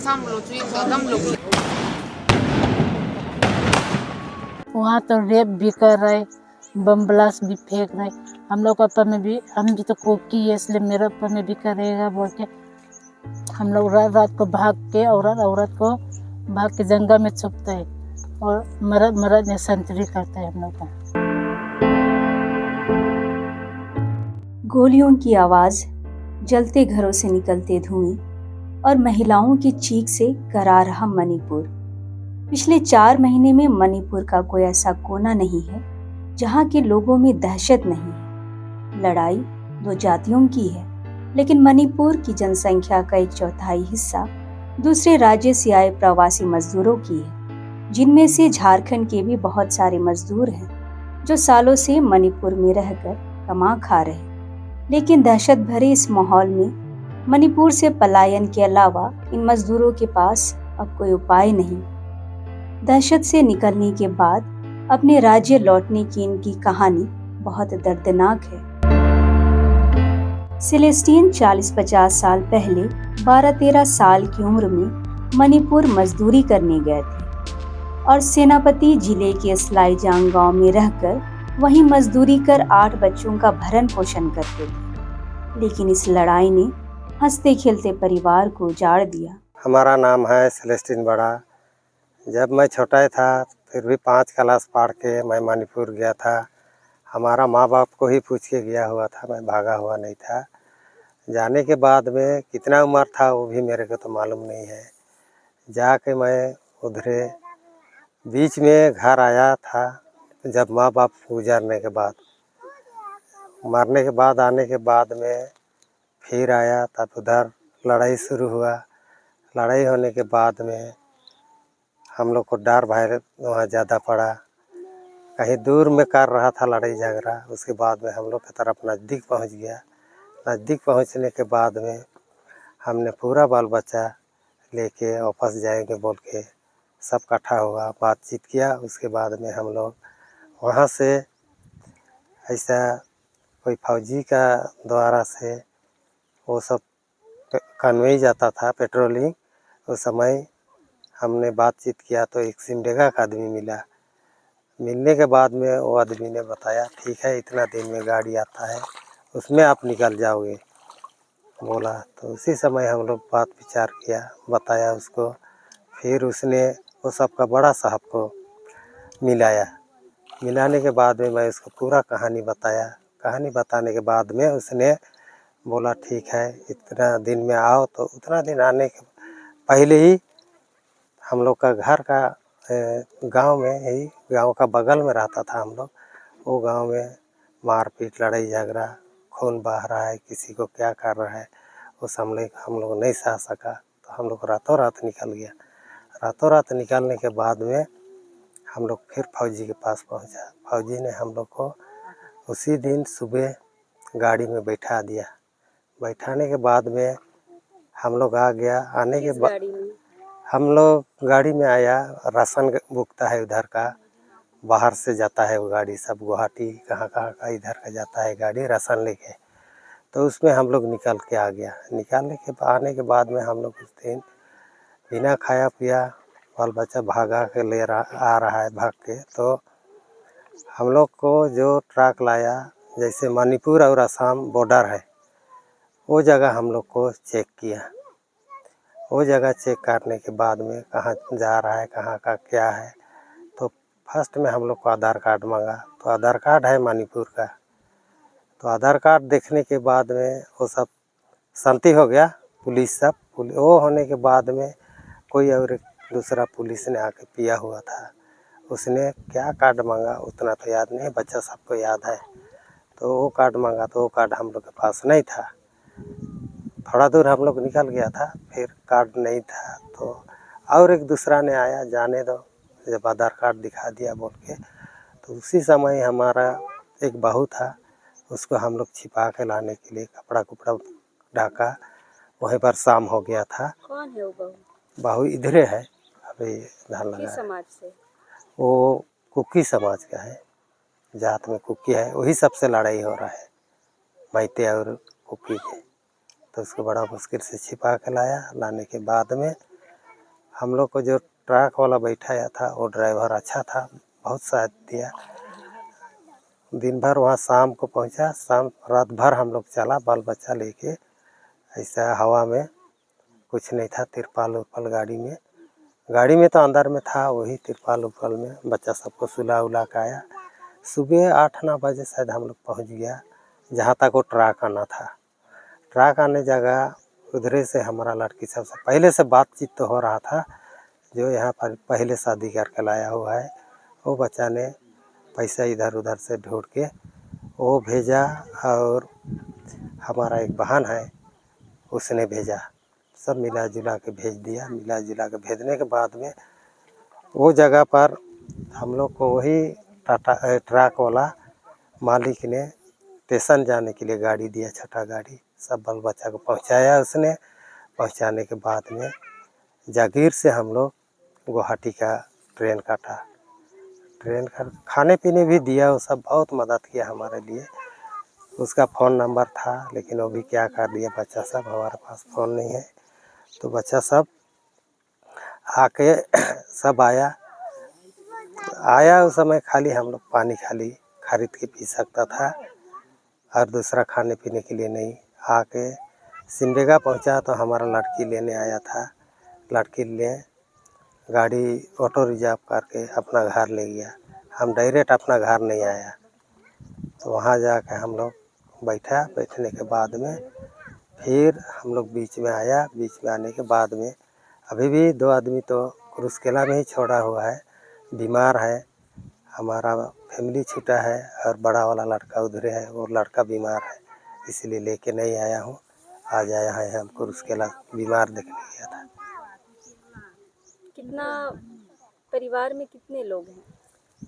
वहाँ तो रेप भी कर रहे, बम ब्लास्ट भी फेंक रहे। हम लोग ऊपर में भी, हम भी तो कोकी है इसलिए मेरे ऊपर में भी करेगा बोल के हम लोग रात रात को भाग के औरत को भाग के जंगल में छुपते हैं और मरद में संतरी करते हैं हम लोग का। गोलियों की आवाज, जलते घरों से निकलते धुएं और महिलाओं की चीख से करा रहा मणिपुर। पिछले 4 महीने में मणिपुर का कोई ऐसा कोना नहीं है जहां के लोगों में दहशत नहीं है। लड़ाई 2 जातियों की है, लेकिन मणिपुर की जनसंख्या का 1/4 हिस्सा दूसरे राज्य से आए प्रवासी मजदूरों की है, जिनमें से झारखंड के भी बहुत सारे मजदूर हैं जो सालों से मणिपुर में रहकर कमा खा रहे। लेकिन दहशत भरे इस माहौल में मणिपुर से पलायन के अलावा इन मजदूरों के पास अब कोई उपाय नहीं। दहशत से निकलने के बाद अपने राज्य लौटने की इनकी कहानी बहुत दर्दनाक है। सेलेस्टीन 40-50 साल पहले 12-13 साल की उम्र में मणिपुर मजदूरी करने गए थे और सेनापति जिले के स्लाईजांग गांव में रहकर वहीं मजदूरी कर 8 बच्चों का भरण पोषण करते थे। लेकिन इस लड़ाई ने हंसते खेलते परिवार को उजाड़ दिया। हमारा नाम है सेलेस्टीन बड़ा। जब मैं छोटा था फिर भी 5 क्लास पढ़ के मैं मणिपुर गया था। हमारा माँ बाप को ही पूछ के गया हुआ था, मैं भागा हुआ नहीं था। जाने के बाद में कितना उम्र था वो भी मेरे को तो मालूम नहीं है। जाके मैं उधरे बीच में घर आया था जब माँ बाप गुजरने के बाद, मरने के बाद आने के बाद में फिर आया तब उधर लड़ाई शुरू हुआ। लड़ाई होने के बाद में हम लोग को डर भय वहाँ ज़्यादा पड़ा। कहीं दूर में कर रहा था लड़ाई झगड़ा, उसके बाद में हम लोग की तरफ नज़दीक पहुँच गया। नज़दीक पहुँचने के बाद में हमने पूरा बाल बच्चा लेके वापस जाएंगे बोल के सब इकट्ठा हुआ, बातचीत किया। उसके बाद में हम लोग वहाँ से ऐसा कोई फौजी का द्वारा से वो सब कन्वे जाता था पेट्रोलिंग। उस समय हमने बातचीत किया तो एक सिमडेगा का आदमी मिला। मिलने के बाद में वो आदमी ने बताया ठीक है इतना दिन में गाड़ी आता है उसमें आप निकल जाओगे बोला। तो उसी समय हम लोग बात विचार किया, बताया उसको। फिर उसने वो सबका बड़ा साहब को मिलाया। मिलाने के बाद में मैं उसको पूरा कहानी बताया। कहानी बताने के बाद में उसने बोला ठीक है इतना दिन में आओ। तो उतना दिन आने के पहले ही हम लोग का घर का गांव में ही, गांव का बगल में रहता था हम लोग। वो गांव में मारपीट लड़ाई झगड़ा खून बह रहा है, किसी को क्या कर रहा है वो हम लोग नहीं सह सका। तो हम लोग रातों रात निकल गया। रातों रात निकलने के बाद में हम लोग फिर फौजी के पास पहुंचा। फौजी ने हम लोग को उसी दिन सुबह गाड़ी में बैठा दिया। बैठाने के बाद में हम लोग आ गया। आने के बाद हम लोग गाड़ी में आया। राशन बुकता है उधर का, बाहर से जाता है वो गाड़ी सब, गुवाहाटी कहाँ कहाँ का इधर का जाता है गाड़ी राशन लेके। तो उसमें हम लोग निकल के आ गया। निकालने के आने के बाद में हम लोग उस दिन बिना खाया पिया बाल बच्चा भागा के आ रहा है भाग के। तो हम लोग को जो ट्रक लाया, जैसे मणिपुर और असम बॉर्डर है वो जगह हम लोग को चेक किया। वो जगह चेक करने के बाद में कहाँ जा रहा है, कहाँ का क्या है। तो फर्स्ट में हम लोग को आधार कार्ड मांगा। तो आधार कार्ड है मणिपुर का। तो आधार कार्ड देखने के बाद में वो सब शांति हो गया। पुलिस सब वो होने के बाद में कोई और दूसरा पुलिस ने आके पिया हुआ था। उसने क्या कार्ड मांगा उतना तो याद नहीं, बच्चा सबको याद है। तो वो कार्ड मांगा तो वो कार्ड हम लोग के पास नहीं था। थोड़ा दूर हम लोग निकल गया था, फिर कार्ड नहीं था। तो और एक दूसरा ने आया, जाने दो जब आधार कार्ड दिखा दिया बोल के। तो उसी समय हमारा एक बहू था, उसको हम लोग छिपा के लाने के लिए कपड़ा कुपड़ा ढाका। वहीं पर शाम हो गया था। कौन है वो बहू? बहू इधरे है, अभी धान लगा। किस समाज से? वो कुकी समाज का है, जात में कुकी है। वही सबसे लड़ाई हो रहा है, मैते और कुकी के। तो उसको बड़ा मुश्किल से छिपा के लाया। लाने के बाद में हम लोग को जो ट्रक वाला बैठाया था वो ड्राइवर अच्छा था, बहुत साथ दिया। दिन भर वहाँ शाम को पहुँचा, शाम रात भर हम लोग चला बाल बच्चा लेके। ऐसा हवा में कुछ नहीं था, तिरपाल उरपाल गाड़ी में तो अंदर में था, वही तिरपाल उरपाल में बच्चा सबको सुला उला के आया। सुबह 8-9 बजे शायद हम लोग पहुँच गया जहाँ तक वो ट्रक आना था। ट्रक आने जगह उधरे से हमारा लड़की सबसे पहले से बातचीत तो हो रहा था, जो यहाँ पर पहले शादी करके लाया हुआ है वो बच्चा ने पैसा इधर उधर से ढूंढ के वो भेजा, और हमारा एक बहन है उसने भेजा, सब मिला जुला के भेज दिया। मिला जुला के भेजने के बाद में वो जगह पर हम लोग को वही टाटा ट्रक वाला मालिक ने स्टेशन जाने के लिए गाड़ी दिया, छोटा गाड़ी, सब बाल बच्चा को पहुंचाया उसने। पहुंचाने के बाद में जागीर से हम लोग गुवाहाटी का ट्रेन काटा। ट्रेन का खाने पीने भी दिया, वो सब बहुत मदद किया हमारे लिए। उसका फ़ोन नंबर था लेकिन वो भी क्या कर दिया बच्चा सब, हमारे पास फ़ोन नहीं है। तो बच्चा सब आके सब आया उस समय खाली हम लोग पानी खाली खरीद के पी सकता था और दूसरा खाने पीने के लिए नहीं। आके सिमडेगा पहुंचा तो हमारा लड़की लेने आया था, लड़की ले गाड़ी ऑटो रिजर्व करके अपना घर ले गया। हम डायरेक्ट अपना घर नहीं आया, तो वहाँ जाके हम लोग बैठने के बाद में फिर हम लोग बीच में आया। बीच में आने के बाद में अभी भी 2 आदमी तो कुरुस्केला में ही छोड़ा हुआ है, बीमार है। हमारा फैमिली छूटा है और बड़ा वाला लड़का उधर है, वो लड़का बीमार है, इसलिए लेके नहीं आया हूँ। आज आया है हम कुरुस्केला, बीमार देखने गया था। कितना परिवार में कितने लोग हैं?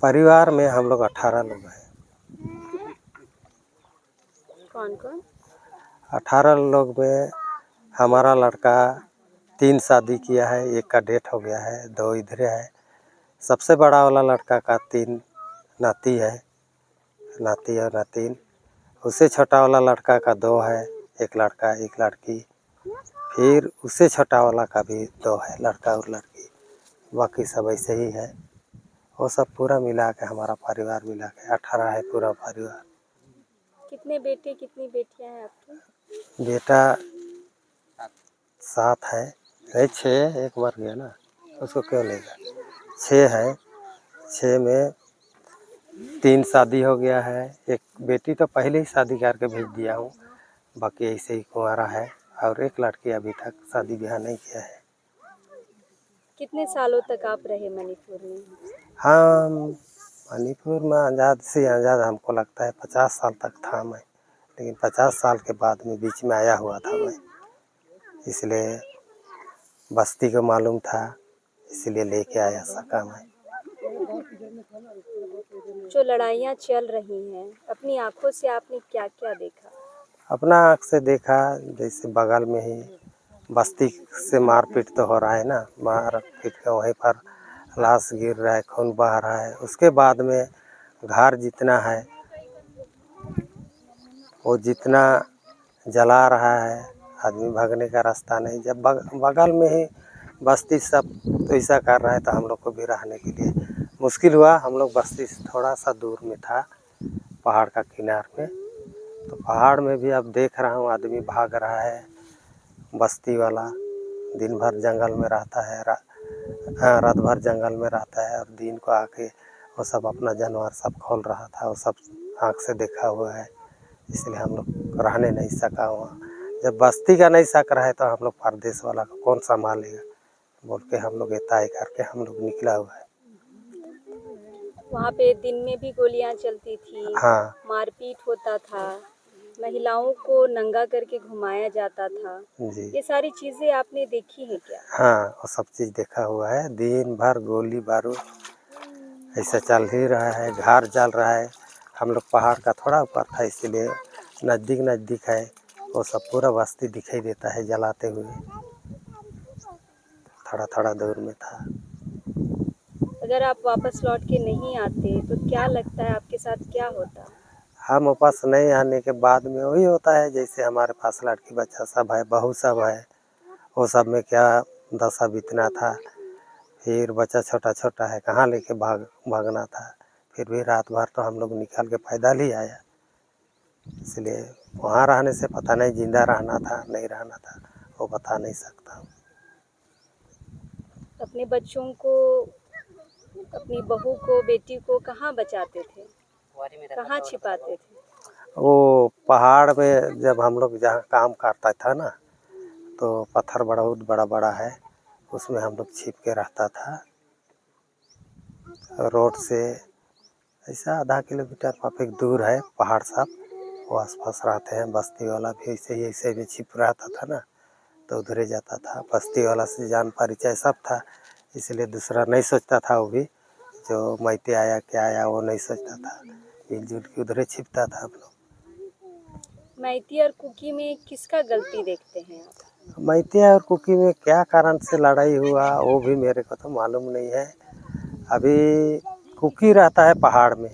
परिवार में हम लोग 18 लोग हैं। कौन कौन? 18 लोग में हमारा लड़का 3 शादी किया है, एक का डेथ हो गया है, 2 इधर है। सबसे बड़ा वाला लड़का का 3 नाती है, नाती और नातिन। उससे छोटा वाला लड़का का 2 है, एक लड़का एक लड़की। फिर उससे छोटा वाला का भी 2 है, लड़का और लड़की। बाकी सब ऐसे ही है। वो सब पूरा मिला के हमारा परिवार मिला के 18 है पूरा परिवार। कितने बेटे कितनी बेटियां हैं आपके? बेटा 7 है, 6, एक मर गया ना, उसको क्यों लेगा। 6 है, 6 में 3 शादी हो गया है, एक बेटी तो पहले ही शादी करके भेज दिया हूँ, बाकी ऐसे ही कुंवारा है, और एक लड़की अभी तक शादी ब्याह नहीं किया है। कितने सालों तक आप रहे मणिपुर में? हाँ, मणिपुर में आज़ाद से आज़ाद हमको लगता है 50 साल तक था मैं, लेकिन 50 साल के बाद में बीच में आया हुआ था मैं, इसलिए बस्ती को मालूम था, इसलिए लेके आया सका मैं। जो लड़ाइयाँ चल रही हैं, अपनी आंखों से आपने क्या क्या देखा? अपना आँख से देखा, जैसे बगल में ही बस्ती से मारपीट तो हो रहा है ना, मारपीट के वहीं पर लाश गिर रहा है, खून बह रहा है। उसके बाद में घर जितना है वो जितना जला रहा है, आदमी भागने का रास्ता नहीं। जब बगल में ही बस्ती सब तो ऐसा कर रहा है तो हम लोग को भी रहने के लिए मुश्किल हुआ। हम लोग बस्ती से थोड़ा सा दूर में था, पहाड़ का किनार में, तो पहाड़ में भी अब देख रहा हूँ आदमी भाग रहा है। बस्ती वाला दिन भर जंगल में रहता है, रात भर जंगल में रहता है, और दिन को आके वो सब अपना जानवर सब खोल रहा था, वो सब आँख से देखा हुआ है, इसलिए हम लोग रहने नहीं सका वहाँ। जब बस्ती का नहीं सक रहा है तो हम लोग परदेश वाला को कौन संभालेगा, बोल के हम लोग तय करके हम लोग निकला हुआ है। वहाँ पे दिन में भी गोलियां चलती थी, हाँ मारपीट होता था, महिलाओं को नंगा करके घुमाया जाता था, जी, ये सारी चीजें आपने देखी हैं क्या? हाँ वो सब चीज़ देखा हुआ है। दिन भर गोली बारूद ऐसा चल ही रहा है, घर जल रहा है। हम लोग पहाड़ का थोड़ा ऊपर था, इसीलिए नज़दीक है, वो सब पूरा बस्ती दिखाई देता है जलाते हुए, थोड़ा दूर में था। अगर आप वापस लौट के नहीं आते तो क्या लगता है आपके साथ क्या होता? हम वापस नहीं आने के बाद में वही होता है, जैसे हमारे पास लड़की बच्चा सब है, बहू सब है, वो सब में क्या दशा बीतना था। फिर बच्चा छोटा छोटा है, कहाँ लेके भागना था। फिर भी रात भर तो हम लोग निकाल के पैदल ही आया। इसलिए वहाँ रहने से पता नहीं जिंदा रहना था नहीं रहना था, वो बता नहीं सकता हूँ। अपने बच्चों को, अपनी बहू को, बेटी को कहाँ बचाते थे, कहाँ छिपाते थे? वो पहाड़ में जब हम लोग जहाँ काम करता था ना, तो पत्थर बहुत बड़ा बड़ा है, उसमें हम लोग छिप के रहता था। रोड से ऐसा आधा किलोमीटर काफी दूर है पहाड़ सब, वो आसपास रहते हैं। बस्ती वाला भी ऐसे भी छिप रहता था ना, तो उधरे जाता था। बस्ती वाला से जान परिचय सब था, इसलिए दूसरा नहीं सोचता था। वो भी जो मैते आया क्या आया वो नहीं सोचता था, मिलजुल के उधरे छिपता था हम लोग। मैती और कुकी में किसका गलती देखते हैं आप? मैते और कुकी में क्या कारण से लड़ाई हुआ वो भी मेरे को तो मालूम नहीं है। अभी कुकी रहता है पहाड़ में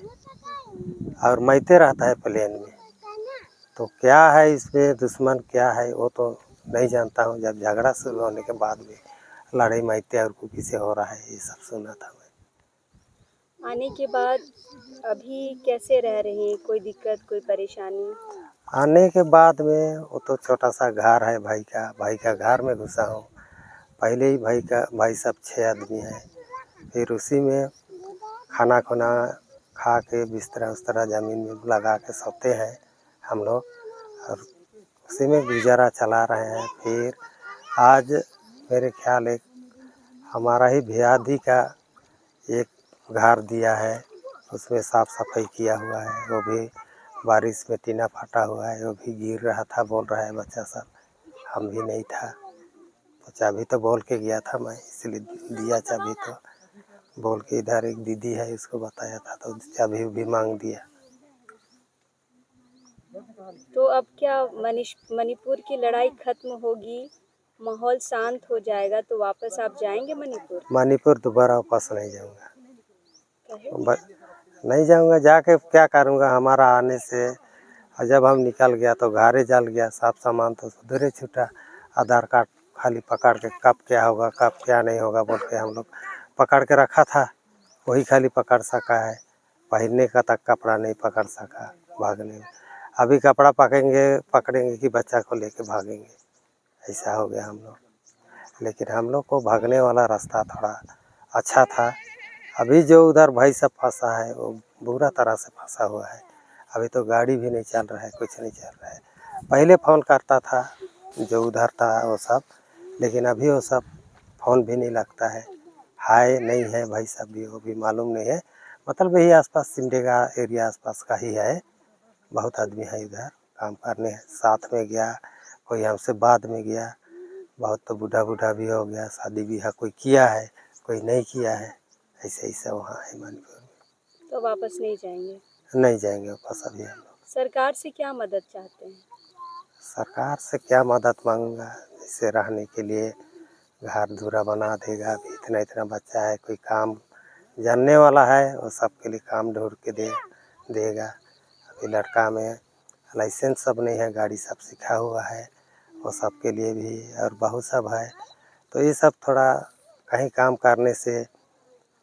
और मैते रहता है प्लेन में, तो क्या है इसमें दुश्मन क्या है वो तो नहीं जानता हूँ। जब झगड़ा शुरू होने के बाद में लड़ाई मैते और कुकी से हो रहा है, ये सब सुना था मैं। आने के बाद अभी कैसे रह रहे हैं, कोई दिक्कत, कोई परेशानी? आने के बाद में वो तो छोटा सा घर है भाई का घर में घुसा हूँ। पहले ही भाई सब 6 आदमी हैं, फिर उसी में खाना खुना खा के बिस्तरा उस्तरा ज़मीन में लगा के सोते हैं हम लोग, और उसी में गुजारा चला रहे हैं। फिर आज मेरे ख्याल एक हमारा ही भैयादी का एक घर दिया है, उसमें साफ सफाई किया हुआ है। वो भी बारिश में टीना फटा हुआ है, वो भी गिर रहा था। बोल रहा है बच्चा सब, हम भी नहीं था तो चाबी तो बोल के गया था मैं, इसलिए दिया चाबी। तो बोल के इधर एक दीदी है उसको बताया था, तो चाबी भी मांग दिया। तो अब क्या मणिपुर की लड़ाई खत्म होगी, माहौल शांत हो जाएगा तो वापस आप जाएंगे मणिपुर? मणिपुर दोबारा वापस नहीं जाऊंगा। कहे? नहीं जाऊंगा, जाके क्या करूंगा। हमारा आने से और जब हम निकल गया तो घरे जल गया, सब सामान तो सुधरे छूटा। आधार कार्ड खाली पकड़ के कब क्या होगा कब क्या नहीं होगा बोल के हम लोग पकड़ के रखा था, वही खाली पकड़ सका है। पहनने का तक कपड़ा नहीं पकड़ सका भागने में। अभी कपड़ा पकड़ेंगे कि बच्चा को लेके भागेंगे, ऐसा हो गया हम लोग। लेकिन हम लोग को भागने वाला रास्ता थोड़ा अच्छा था। अभी जो उधर भाई सब फंसा है वो बुरा तरह से फंसा हुआ है। अभी तो गाड़ी भी नहीं चल रहा है, कुछ नहीं चल रहा है। पहले फ़ोन करता था जो उधर था वो सब, लेकिन अभी वो सब फ़ोन भी नहीं लगता है नहीं है भाई सब भी, वो भी मालूम नहीं है। मतलब यही आसपास सिमडेगा एरिया आसपास का ही है। बहुत आदमी है इधर काम करने, साथ में गया, कोई हमसे बाद में गया। बहुत तो बूढ़ा भी हो गया, शादी ब्याह कोई किया है कोई नहीं किया है, ऐसे ऐसा वहाँ है मणिपुर में। तो वापस नहीं जाएंगे? नहीं जाएंगे वापस अभी हम लोग। सरकार से क्या मदद चाहते हैं? सरकार से क्या मदद मांगूंगा, जैसे रहने के लिए घर धूरा बना देगा। अभी इतना इतना बच्चा है, कोई काम जानने वाला है वो सबके लिए काम ढूंढ के देगा। अभी लड़का में लाइसेंस सब नहीं है, गाड़ी सब सीखा हुआ है, वो सब के लिए भी और बहू सब है। तो ये सब थोड़ा कहीं काम करने से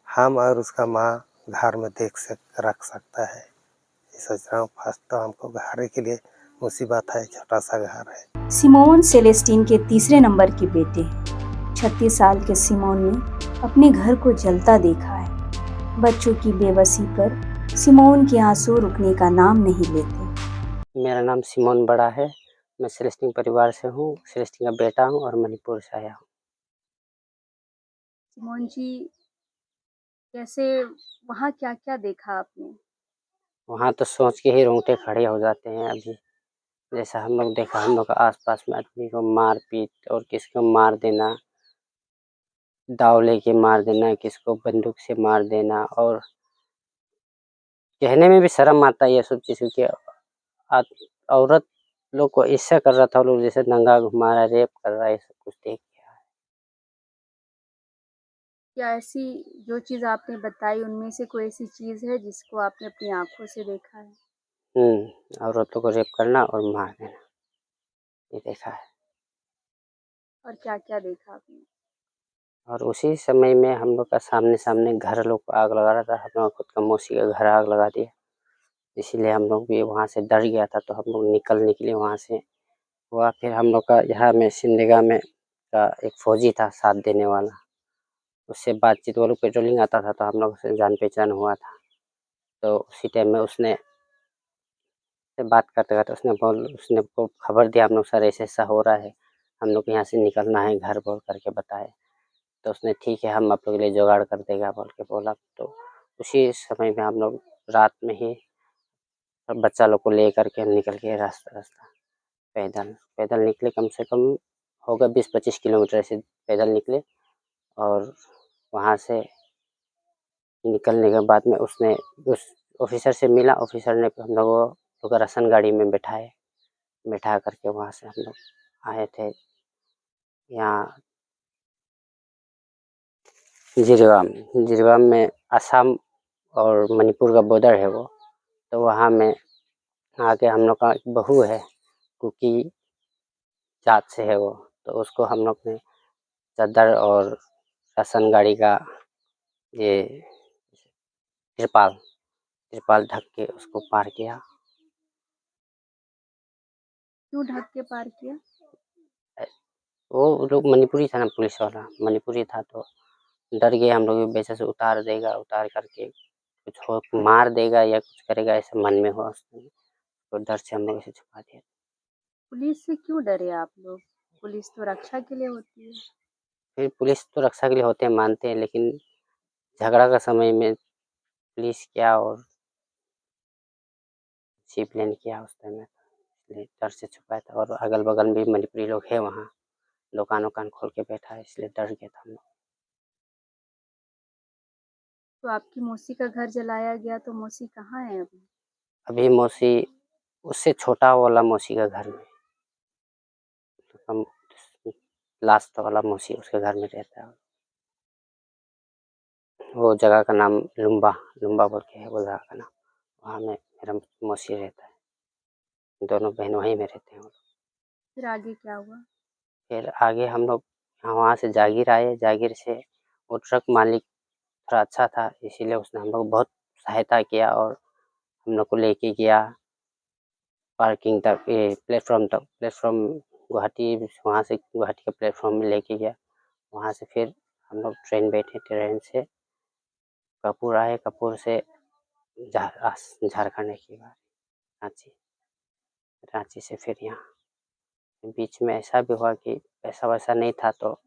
हम और उसका माँ घर में रख सकता है। ये सोच रहा हूँ। फर्स्ट तो हमको घर के लिए मुसीबत है, छोटा सा घर है। सिमोन सेलेस्टीन के तीसरे नंबर के बेटे हैं। 36 साल के सिमोन ने अपने घर को जलता देखा है। बच्चों की बेबसी पर सिमोन के आंसू रुकने का नाम नहीं लेते। मेरा नाम सिमोन बड़ा है। मैं सेलेस्टीन परिवार से हूँ, सेलेस्टीन का बेटा हूँ और मणिपुर से आया हूँ। सिमोन जी, कैसे, वहाँ क्या क्या देखा आपने? वहाँ तो सोच के ही रोंगटे खड़े हो जाते हैं। अभी जैसा हम लोग देखा, हम लोग आसपास में आदमी को मार पीट और किसी को मार देना, दाव लेके मार देना, किसको बंदूक से मार देना, और कहने में भी शर्म आता है ये सब चीज़, क्योंकि औरत लोग को ऐसा कर रहा था, वो लोग जैसे नंगा घुमा रहा है, रेप कर रहा है, ये सब कुछ देख के। क्या ऐसी जो चीज़ आपने बताई उनमें से कोई ऐसी चीज़ है जिसको आपने अपनी आंखों से देखा है? औरतों को रेप करना और मार देना, ये देखा है। और क्या क्या देखा आपने? और उसी समय में हम लोग का सामने घर लोग को आग लगा रहा था। हम लोग खुद का मौसी का घर आग लगा दिया, इसीलिए हम लोग भी वहाँ से डर गया था, तो हम लोग निकले वहाँ से। हुआ फिर हम लोग का यहाँ में सिमडेगा में का एक फौजी था साथ देने वाला, उससे बातचीत, वो लोग पेट्रोलिंग आता था तो हम लोग से जान पहचान हुआ था। तो उसी टाइम में उसने से बात करते करते उसने को खबर दिया हम लोग, सर ऐसे ऐसा हो रहा है, हम लोग यहाँ से निकलना है घर बोल करके बताए। तो उसने ठीक है हम आप लोग के लिए जुगाड़ कर देगा बोल के बोला। तो उसी समय में हम लोग रात में ही बच्चा लोग को ले करके निकल के रास्ता पैदल पैदल निकले, कम से कम होगा 20-25 किलोमीटर ऐसे पैदल निकले। और वहाँ से निकलने के बाद में उसने उस ऑफिसर से मिला, ऑफिसर ने हम लोगों को राशन गाड़ी में बैठा करके वहाँ से हम लोग आए थे यहाँ जिरगाम में असम और मणिपुर का बॉर्डर है वो। तो वहाँ में आके हम लोग का एक बहू है, कुकी जात से है वो, तो उसको हम लोग ने चादर और राशन गाड़ी का ये तिरपाल ढक के उसको पार किया। क्यों ढक के पार किया? वो लोग मणिपुरी था ना, पुलिस वाला मणिपुरी था, तो डर गए हम लोग वैसे से उतार करके कुछ हो मार देगा या कुछ करेगा ऐसा मन में हुआ उसने, तो डर से हम लोग इसे छुपा दिया। पुलिस से क्यों डरे आप लोग? पुलिस तो रक्षा के लिए होती है। फिर पुलिस तो रक्षा के लिए होते हैं, मानते हैं, लेकिन झगड़ा का समय में पुलिस क्या और जीप लेन किया उस टाइम में, इसलिए डर से छुपाया था। और अगल बगल में भी मणिपुरी लोग है, वहाँ दुकान खोल के बैठा है, इसलिए डर गया था हम लोग। तो आपकी मौसी का घर जलाया गया, तो मौसी कहाँ है अभी? अभी मौसी उससे छोटा वाला मौसी का घर में, तो हम लास्ट वाला मौसी उसके घर में रहता है। वो जगह का नाम लुम्बा बोल के है वो जगह का नाम, वहाँ में मेरा मौसी रहता है, दोनों बहन वहीं में रहते हैं। फिर आगे क्या हुआ? फिर आगे हम लोग वहाँ से जागीर आए, जागीर से वो ट्रक मालिक थोड़ा अच्छा था, इसीलिए उसने हम लोग बहुत सहायता किया और हम लोग को लेके गया पार्किंग तक, ये प्लेटफॉर्म गुवाहाटी, वहाँ से गुवाहाटी के प्लेटफॉर्म में लेके गया। वहाँ से फिर हम लोग ट्रेन बैठे, ट्रेन से कपूर आए, कपूर से झारखंड की बात रांची से फिर यहाँ। बीच में ऐसा भी हुआ कि पैसा वैसा नहीं था, तो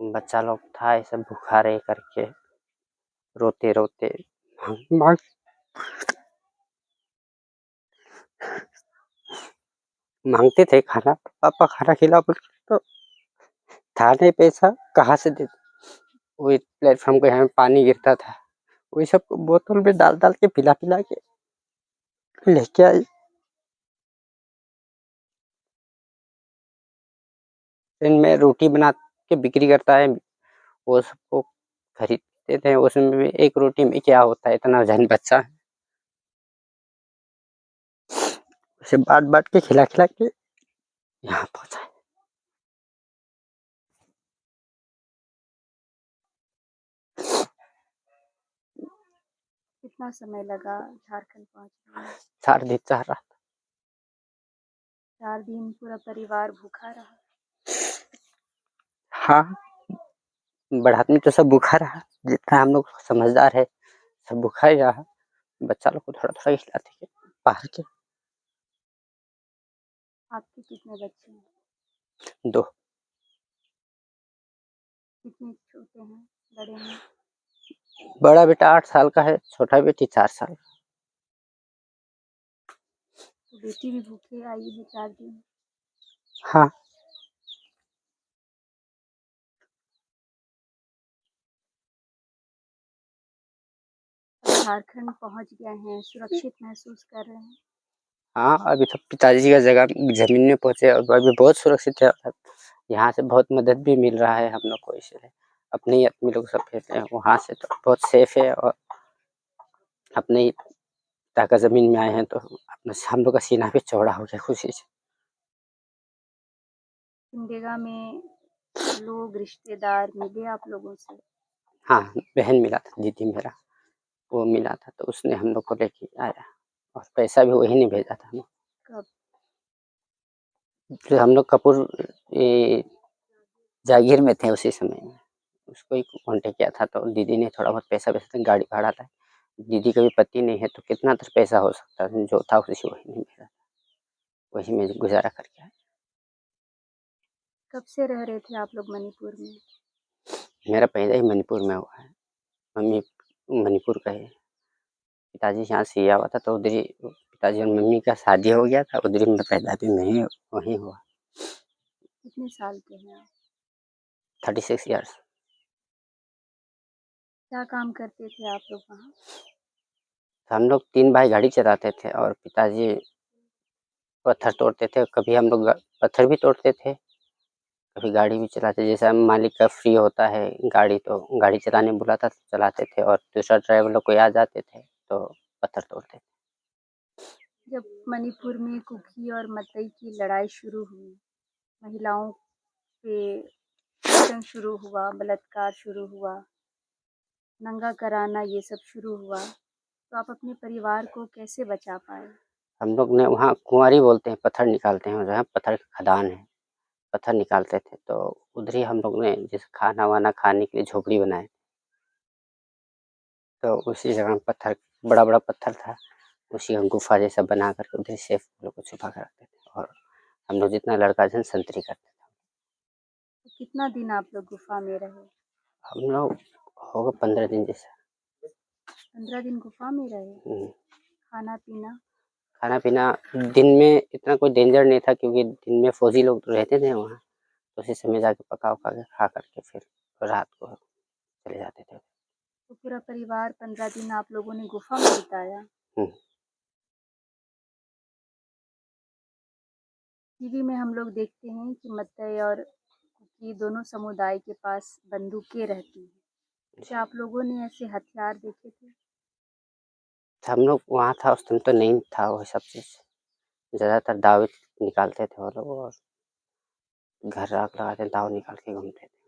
बच्चा लोग था ऐसे भूखा रह करके रोते रोते मांगते थे खाना, पापा खाना खिलाओ, तो था नहीं पैसा, कहाँ से दे। वही प्लेटफॉर्म पे यहाँ पानी गिरता था, वही सब बोतल में डाल के पिला के लेके आई। इनमें रोटी बना के बिक्री करता है, वो सबको खरीदते थे। उसमें भी एक रोटी में क्या होता है, इतना जन बच्चा है, उसे बांट के खिला के यहाँ पहुँचा। कितना समय लगा झारखंड पहुंचने में? 4 दिन 4 रात। 4 दिन पूरा परिवार भूखा रहा? हाँ, बड़ा आदमी तो सब भूखा रहा, जितना हम लोग समझदार है सब भूखा ही रहा। बच्चा लोग को थोड़ा थोड़ा खिलाते थे बाहर के। आपके कितने बच्चे हैं? 2। कितने छोटे हैं, बड़े हैं? बड़ा बेटा 8 साल का है, छोटा बेटी 4 साल। तो बेटी भी भूखे आई है 4 दिन? हाँ, झारखंड पहुंच गए हैं, सुरक्षित महसूस कर रहे हैं? हाँ, अभी तो पिताजी का जगह जमीन में पहुंचे और अभी बहुत सुरक्षित है। यहाँ से बहुत मदद भी मिल रहा है हम लोग को, इसलिए अपने ही आदमी लोग सब रहते हैं वहाँ से, तो बहुत सेफ है। और अपने ही पिता का जमीन में आए हैं, तो अपना हम लोग का सीना भी चौड़ा हो गया खुशी से। सिमडेगा में लोग रिश्तेदार मिले आप लोगों से? हाँ, बहन मिला था, दीदी मेरा, वो मिला था तो उसने हम लोग को लेके आया और पैसा भी वही ने भेजा था हमें। कब? फिर हम लोग कपूर ये जागीर में थे उसी समय में, उसको ही कॉन्टेक्ट किया था तो दीदी ने थोड़ा बहुत पैसा भेजा था, गाड़ी भाड़ा था। दीदी का भी पति नहीं है तो कितना तो पैसा हो सकता है, जो था उसी वही ने भेजा था, वही में गुजारा करके आए। कब से रह रहे थे आप लोग मणिपुर में? मेरा पैदा ही मणिपुर में हुआ है, मम्मी मणिपुर का है, पिताजी यहाँ से आया हुआ था तो उधर ही पिताजी और मम्मी का शादी हो गया था, उधर ही मेरा पैदा भी वहीं हुआ। कितने साल के हैं आप? 36 ईयर्स। क्या काम करते थे आप लोग वहाँ? हम लोग 3 भाई गाड़ी चलाते थे और पिताजी पत्थर तोड़ते थे, कभी हम लोग पत्थर भी तोड़ते थे, कभी गाड़ी भी चलाते। जैसे हम मालिक का फ्री होता है गाड़ी तो गाड़ी चलाने बुलाता तो चलाते थे और दूसरा ड्राइवर लोग कोई आ जाते थे तो पत्थर तोड़ते थे। जब मणिपुर में कुकी और मतई की लड़ाई शुरू हुई, महिलाओं पे शोषण शुरू हुआ, बलात्कार शुरू हुआ, नंगा कराना ये सब शुरू हुआ, तो आप अपने परिवार को कैसे बचा पाए? हम लोग ने वहाँ कुंवारी बोलते हैं, पत्थर निकालते हैं, जहाँ पत्थर की खदान है, पत्थर निकालते थे तो उधर ही हम लोग ने जैसे खाना वाना खाने के लिए झोपड़ी बनाए, तो उसी जगह पत्थर बड़ा बड़ा पत्थर था, उसी का गुफा जैसा बना करके उधर से हम लोग को छुपा कर रखते थे और हम लोग जितना लड़का जन संतरी करते थे। तो कितना दिन आप लोग गुफा में रहे? हम लोग होगा 15 दिन जैसा। 15 दिन गुफा में रहे। हम्म। खाना पीना? खाना पीना दिन में इतना कोई डेंजर नहीं था क्योंकि दिन में फौजी लोग तो रहते थे वहाँ, तो उसी समय जाके पका उका के खा करके फिर रात को चले जाते थे। तो पूरा परिवार 15 दिन आप लोगों ने गुफा में बिताया। हम्म। टीवी में हम लोग देखते हैं कि मतई और कुकी दोनों समुदाय के पास बंदूकें रहती हैं। क्या आप लोगों ने ऐसे हथियार देखे थे? हम लोग वहाँ था उस टाइम तो नहीं था वो सब चीज़, ज़्यादातर दाव निकालते थे वो लोग और घर आग लगाते दाव निकाल के घूमते थे।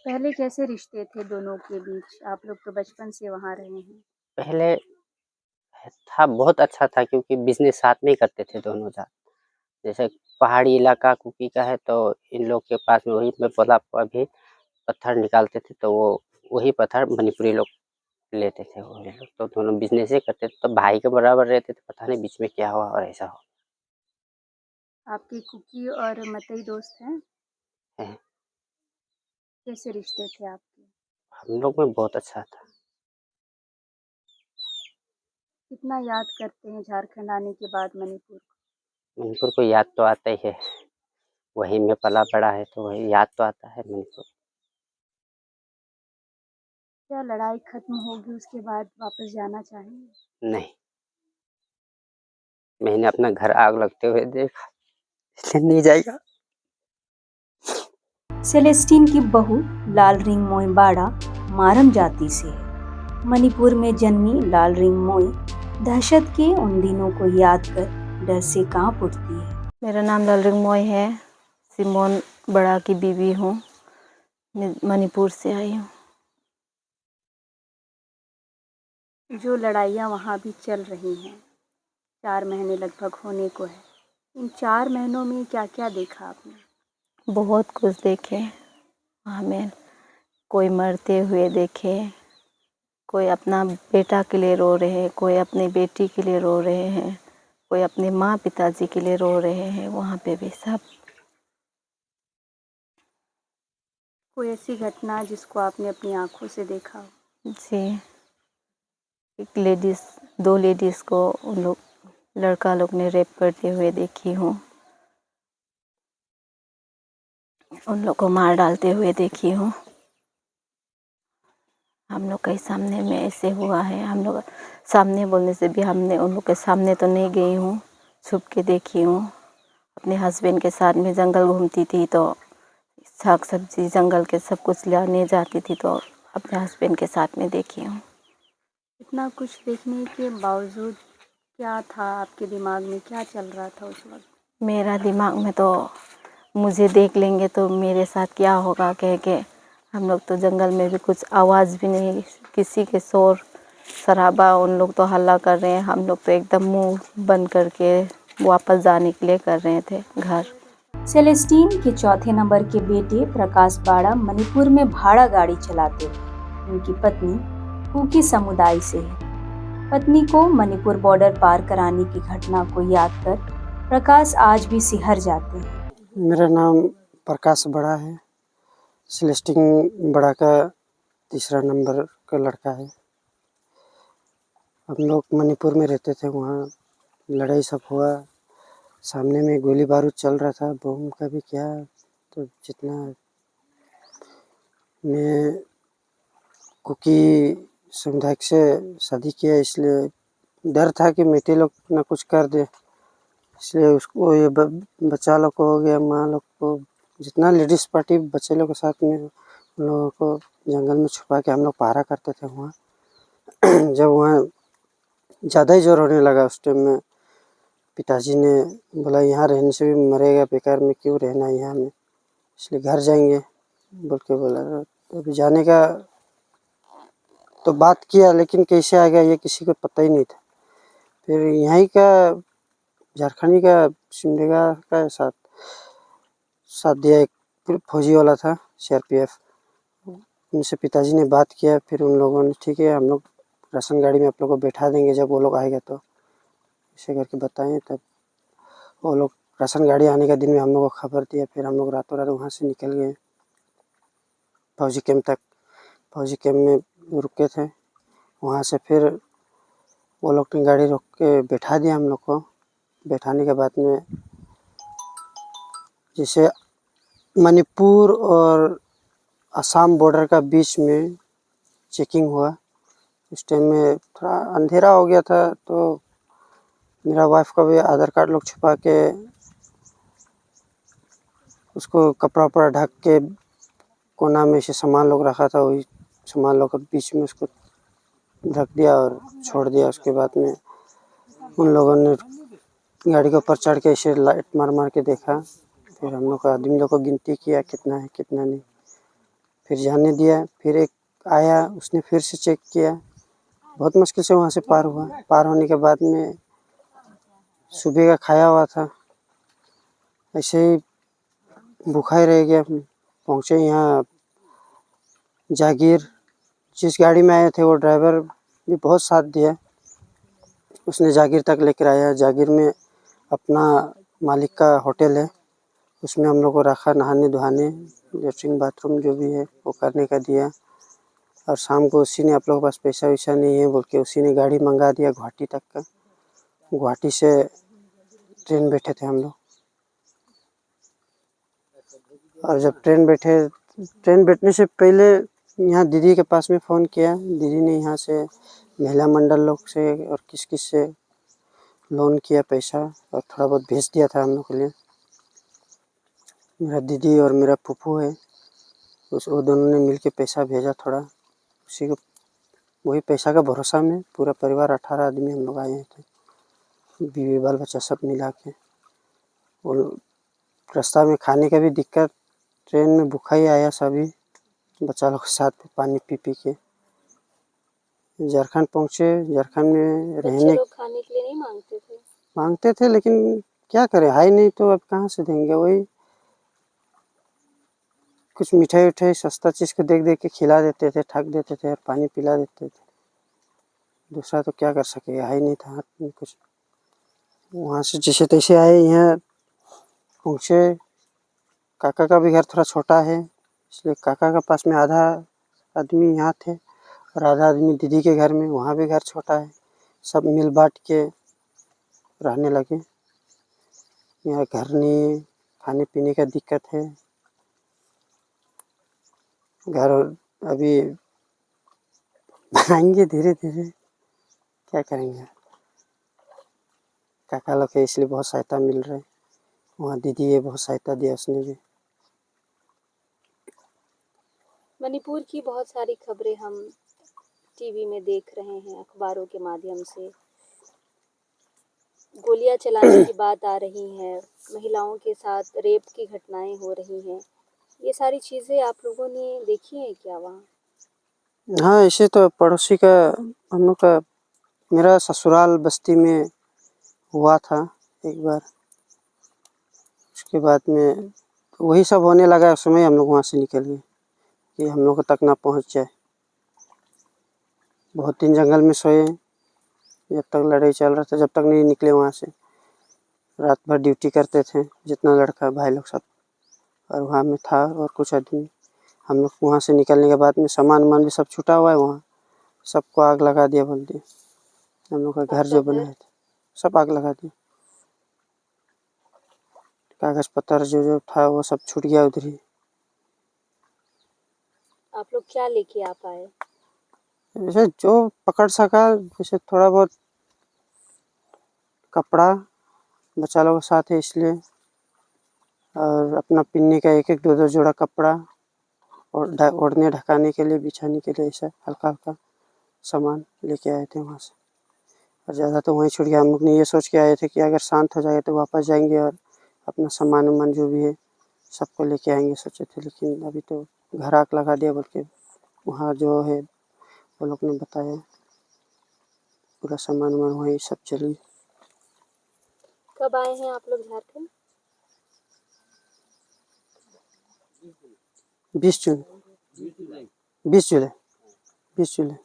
पहले कैसे रिश्ते थे दोनों के बीच? आप लोग तो बचपन से वहाँ रहे हैं। पहले था बहुत अच्छा था क्योंकि बिजनेस साथ में ही करते थे दोनों जात। जैसे पहाड़ी इलाका कुकी का है तो इन लोग के पास में वही मैं बोला आपको अभी पत्थर निकालते थे तो वो वही पत्थर मणिपुरी लोग लेते थे, वो लोग तो दोनों बिजनेस ही करते थे तो भाई के बराबर रहते थे, पता नहीं बीच में क्या हुआ और ऐसा हो। आपके कुकी और मतई दोस्त हैं? है। कैसे रिश्ते थे आपके? हम लोग में बहुत अच्छा था। कितना याद करते हैं झारखंड आने के बाद मणिपुर को? मणिपुर को याद तो आता ही है, वहीं में पला बड़ा है तो वही याद तो आता है मणिपुर। क्या लड़ाई खत्म होगी उसके बाद वापस जाना चाहेंगे? नहीं, मैंने अपना घर आग लगते हुए देखा, इसलिए नहीं जाएगा। सेलेस्टीन की बहू लालरिंग मोइबाड़ा मारम जाति से है। मणिपुर में जन्मी लालरिंग मोई दहशत के उन दिनों को याद कर डर से कांप उठती है। मेरा नाम लालरिंग मोई है, सिमोन बड़ा की बीवी हूँ, मैं मणिपुर से आई हूँ। जो लड़ाइयाँ वहाँ भी चल रही हैं, 4 महीने लगभग होने को है। इन 4 महीनों में क्या क्या देखा आपने? बहुत कुछ देखे हमें, कोई मरते हुए देखे, कोई अपना बेटा के लिए रो रहे हैं, कोई अपनी बेटी के लिए रो रहे हैं, कोई अपने माँ पिताजी के लिए रो रहे हैं, वहाँ पे भी सब। कोई ऐसी घटना जिसको आपने अपनी आंखों से देखा हो? जी, एक लेडीज़ 2 लेडीज़ को उन लोग लड़का लोग ने रेप करते हुए देखी हूँ, उन लोग को मार डालते हुए देखी हूँ। हम लोग के सामने में ऐसे हुआ है, हम लोग सामने बोलने से भी हमने उन लोग के सामने तो नहीं गई हूँ, छुप के देखी हूँ। अपने हस्बैंड के साथ में जंगल घूमती थी तो साग सब्जी जंगल के सब कुछ लाने जाती थी तो अपने हस्बैंड के साथ में देखी हूँ। इतना कुछ देखने के बावजूद क्या था आपके दिमाग में, क्या चल रहा था उस वक्त? मेरा दिमाग में तो मुझे देख लेंगे तो मेरे साथ क्या होगा कह के हम लोग तो जंगल में भी कुछ आवाज़ भी नहीं, किसी के शोर शराबा, उन लोग तो हल्ला कर रहे हैं, हम लोग तो एकदम मुंह बंद करके वापस जाने के लिए कर रहे थे घर। सेलेस्टीन के चौथे नंबर के बेटे प्रकाश बाड़ा मणिपुर में भाड़ा गाड़ी चलाते थे। उनकी पत्नी कुकी समुदाय से है। पत्नी को मणिपुर बॉर्डर पार कराने की घटना को याद कर प्रकाश आज भी सिहर जाते हैं। मेरा नाम प्रकाश बड़ा है। सेलेस्टीन बड़ा का तीसरा नंबर का लड़का है। हम लोग मणिपुर में रहते थे, वहाँ लड़ाई सब हुआ, सामने में गोली बारूद चल रहा था, बम का भी क्या। तो जितना मैं कुकी समुदाय से शादी किया, इसलिए डर था कि मिट्टी लोग ना कुछ कर दे, इसलिए उसको ये बच्चा लोग को हो गया, माँ लोग को, जितना लेडीज़ पार्टी बच्चे लोग के साथ में उन लोगों को जंगल में छुपा के हम लोग पहरा करते थे वहाँ। जब वहाँ ज़्यादा ही जोर होने लगा उस टाइम में पिताजी ने बोला यहाँ रहने से भी मरेगा, बेकार में क्यों रहना यहाँ में, इसलिए घर जाएंगे बोल के बोला। तो अभी जाने का तो बात किया, लेकिन कैसे आ गया ये किसी को पता ही नहीं था। फिर यहीं का झारखंडी का सिमडेगा का साथ दिया, एक फौजी वाला था CRPF, उनसे पिताजी ने बात किया। फिर उन लोगों ने ठीक है हम लोग राशन गाड़ी में आप लोग को बैठा देंगे, जब वो लोग आएगा तो ऐसे करके बताएं। तब वो लोग राशन गाड़ी आने का दिन में हम लोग को खबर दिया। फिर हम लोग रातों रात वहाँ से निकल गए फौजी कैंप तक। फौजी कैंप में रुके थे, वहाँ से फिर वो लोग ने गाड़ी रोक के बैठा दिया हम लोग को। बैठाने के बाद में जैसे मणिपुर और असम बॉर्डर का बीच में चेकिंग हुआ, उस टाइम में थोड़ा अंधेरा हो गया था, तो मेरा वाइफ का भी आधार कार्ड लोग छुपा के उसको कपड़ा वपड़ा ढक के कोना में से सामान लोग रखा था, वही सामान लोग के बीच में उसको ढक दिया और छोड़ दिया। उसके बाद में उन लोगों ने गाड़ी के ऊपर चढ़ के ऐसे लाइट मार मार के देखा। फिर हम लोग आदमी लोग को गिनती किया कितना है कितना नहीं, फिर जाने दिया। फिर एक आया, उसने फिर से चेक किया, बहुत मुश्किल से वहाँ से पार हुआ। पार होने के बाद में सुबह का खाया हुआ था, ऐसे ही भूखा ही रह गया। पहुँचे यहाँ जागीर, जिस गाड़ी में आए थे वो ड्राइवर भी बहुत साथ दिया, उसने जागीर तक लेकर आया। जागीर में अपना मालिक का होटल है, उसमें हम लोग को रखा, नहाने धोने लेटरिन बाथरूम जो भी है वो करने का दिया। और शाम को उसी ने आप लोगों के पास पैसा वैसा नहीं है बोल के उसी ने गाड़ी मंगा दिया गुवाहाटी तक का। गुवाहाटी से ट्रेन बैठे थे हम लोग, और जब ट्रेन बैठने से पहले यहाँ दीदी के पास में फ़ोन किया। दीदी ने यहाँ से महिला मंडल लोग से और किस किस से लोन किया पैसा और थोड़ा बहुत भेज दिया था हम लोग के लिए। मेरा दीदी और मेरा फूफू है, वो दोनों ने मिल के पैसा भेजा थोड़ा, उसी को वही पैसा का भरोसा में पूरा परिवार 18 आदमी हम लोग आए थे, बीवी बाल बच्चा सब मिला के। और रास्ता में खाने का भी दिक्कत, ट्रेन में भूखा ही आया सभी बच्चा लोग के साथ पानी पी पी के। झारखंड पहुँचे, झारखंड में रहने लोग खाने के लिए नहीं मांगते थे, लेकिन क्या करें, है नहीं तो अब कहाँ से देंगे। वही कुछ मिठाई उठाई सस्ता चीज़ को देख देख के खिला देते थे, ठग देते थे और पानी पिला देते थे, दूसरा तो क्या कर सकेगा, है नहीं था हाथ में कुछ। वहाँ से जैसे तैसे आए, यहाँ पहुँचे। काका का भी घर थोड़ा छोटा है, इसलिए काका के पास में आधा आदमी यहाँ थे और आधा आदमी दीदी के घर में, वहाँ भी घर छोटा है, सब मिल बांट के रहने लगे। यहाँ घर नहीं, खाने पीने का दिक्कत है, घर अभी बनाएंगे धीरे धीरे, क्या करेंगे। काका लोग के इसलिए बहुत सहायता मिल रहा है, वहाँ दीदी है बहुत सहायता दिया उसने भी। मणिपुर की बहुत सारी खबरें हम टीवी में देख रहे हैं, अखबारों के माध्यम से गोलियां चलाने की बात आ रही है, महिलाओं के साथ रेप की घटनाएं हो रही हैं, ये सारी चीज़ें आप लोगों ने देखी हैं क्या वहाँ? हाँ, ऐसे तो पड़ोसी का हम लोग का मेरा ससुराल बस्ती में हुआ था एक बार। उसके बाद में वही सब होने लगा, उस समय हम लोग वहाँ से निकल गए कि हम लोग तक ना पहुँच जाए। बहुत दिन जंगल में सोए जब तक लड़ाई चल रहा था, जब तक नहीं निकले वहाँ से। रात भर ड्यूटी करते थे जितना लड़का भाई लोग सब, और वहाँ में था और कुछ आदमी। हम लोग वहाँ से निकलने के बाद में सामान वामान भी सब छूटा हुआ है वहाँ, सबको आग लगा दिया बोल दिए। हम लोग का घर जो बनाए थे सब आग लगा दिया। कागज पत्तर जो जो था वो सब छूट गया उधर ही। आप लोग क्या लेके आ पाए? जैसे जो पकड़ सका, जैसे थोड़ा बहुत कपड़ा बच्चा लोगों के साथ है इसलिए, और अपना पिन्नी का एक एक दो दो जोड़ा कपड़ा, और ओढ़ने ढकाने के लिए, बिछाने के लिए, ऐसा हल्का हल्का सामान लेके आए थे वहाँ से। और ज़्यादा तो वहीं छूट गया। हम लोग ने ये सोच के आए थे कि अगर शांत हो जाए तो वापस जाएंगे और अपना सामान वामान जो भी है सबको लेके आएंगे सोचे थे। लेकिन अभी तो घर आग लगा दिया बोल के वहाँ जो है वो लोग ने बताया, पूरा सामान वामान वहीं सब चली। कब आए हैं आप लोग झारखंड? 20 जून 20 जुलाई 20 जुलाई।